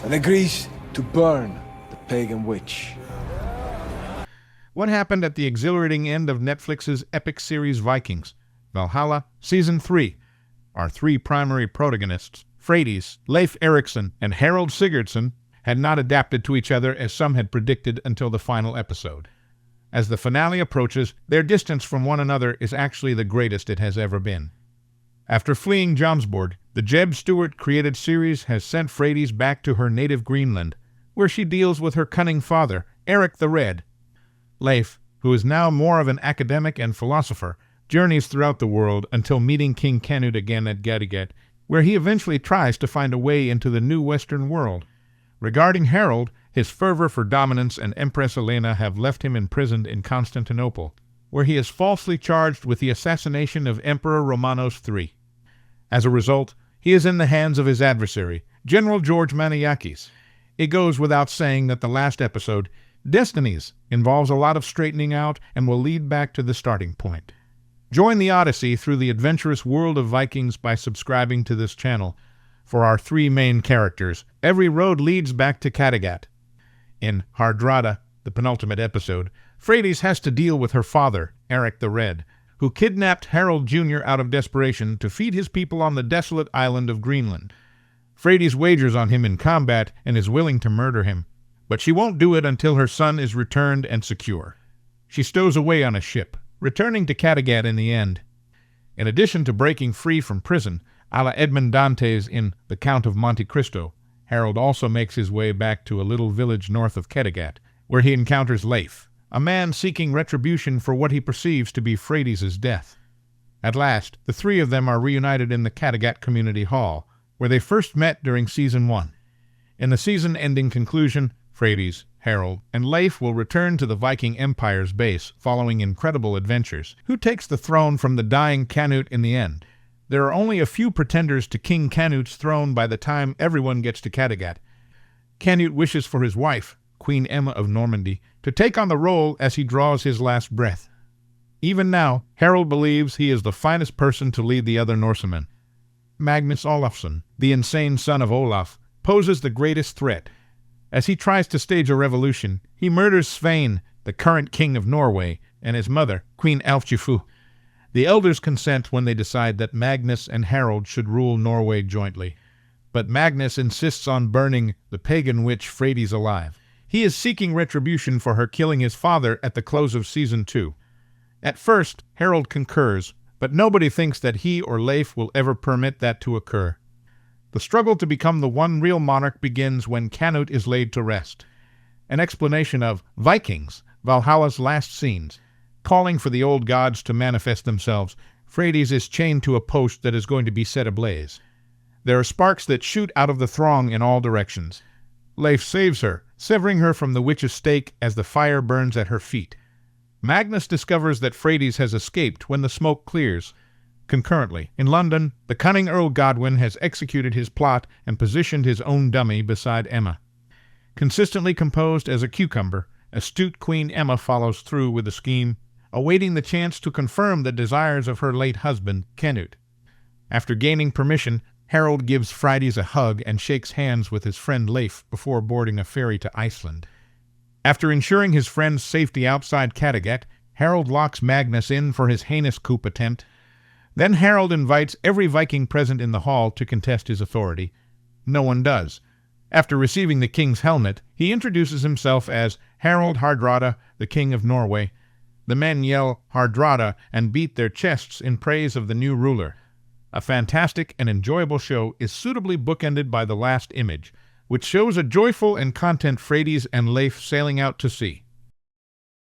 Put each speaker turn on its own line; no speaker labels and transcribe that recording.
and agrees to burn the pagan witch.
What happened at the exhilarating end of Netflix's epic series Vikings-Valhalla Season 3? Our three primary protagonists, Freydis, Leif Erikson, and Harold Sigurdsson, had not adapted to each other as some had predicted until the final episode. As the finale approaches, their distance from one another is actually the greatest it has ever been. After fleeing Jomsborg, the Jeb Stewart-created series has sent Freydis back to her native Greenland, where she deals with her cunning father, Eric the Red. Leif, who is now more of an academic and philosopher, journeys throughout the world until meeting King Canute again at Kattegat, where he eventually tries to find a way into the new Western world. Regarding Harold, his fervor for dominance and Empress Elena have left him imprisoned in Constantinople, where he is falsely charged with the assassination of Emperor Romanos III. As a result, he is in the hands of his adversary, General George Maniakis. It goes without saying that the last episode, Destinies, involves a lot of straightening out and will lead back to the starting point. Join the Odyssey through the adventurous world of Vikings by subscribing to this channel. For our three main characters, every road leads back to Kattegat. In Hardrada, the penultimate episode, Freydis has to deal with her father, Eric the Red, who kidnapped Harold Jr. out of desperation to feed his people on the desolate island of Greenland. Freydis wagers on him in combat and is willing to murder him, but she won't do it until her son is returned and secure. She stows away on a ship, returning to Kattegat in the end. In addition to breaking free from prison, a la Edmond Dantes in The Count of Monte Cristo, Harold also makes his way back to a little village north of Kattegat, where he encounters Leif, a man seeking retribution for what he perceives to be Freydis' death. At last, the three of them are reunited in the Kattegat Community Hall, where they first met during Season 1. In the season-ending conclusion, Freydis, Harold, and Leif will return to the Viking Empire's base following incredible adventures. Who takes the throne from the dying Canute in the end? There are only a few pretenders to King Canute's throne by the time everyone gets to Kattegat. Canute wishes for his wife, Queen Emma of Normandy, to take on the role as he draws his last breath. Even now, Harold believes he is the finest person to lead the other Norsemen. Magnus Olafsson, the insane son of Olaf, poses the greatest threat. As he tries to stage a revolution, he murders Svein, the current king of Norway, and his mother, Queen Alfjifu. The elders consent when they decide that Magnus and Harold should rule Norway jointly. But Magnus insists on burning the pagan witch Freydis alive. He is seeking retribution for her killing his father at the close of Season 2. At first, Harold concurs, but nobody thinks that he or Leif will ever permit that to occur. The struggle to become the one real monarch begins when Canute is laid to rest. An explanation of Vikings-Valhalla's last scenes. Calling for the old gods to manifest themselves, Freydis is chained to a post that is going to be set ablaze. There are sparks that shoot out of the throng in all directions. Leif saves her, severing her from the witch's stake as the fire burns at her feet. Magnus discovers that Freydis has escaped when the smoke clears. Concurrently, in London, the cunning Earl Godwin has executed his plot and positioned his own dummy beside Emma. Consistently composed as a cucumber, astute Queen Emma follows through with the scheme, awaiting the chance to confirm the desires of her late husband, Canute. After gaining permission, Harold gives Freydis a hug and shakes hands with his friend Leif before boarding a ferry to Iceland. After ensuring his friend's safety outside Kattegat, Harold locks Magnus in for his heinous coup attempt. Then Harold invites every Viking present in the hall to contest his authority. No one does. After receiving the king's helmet, he introduces himself as Harald Hardrada, the king of Norway. The men yell Hardrada and beat their chests in praise of the new ruler. A fantastic and enjoyable show is suitably bookended by the last image, which shows a joyful and content Freydis and Leif sailing out to sea.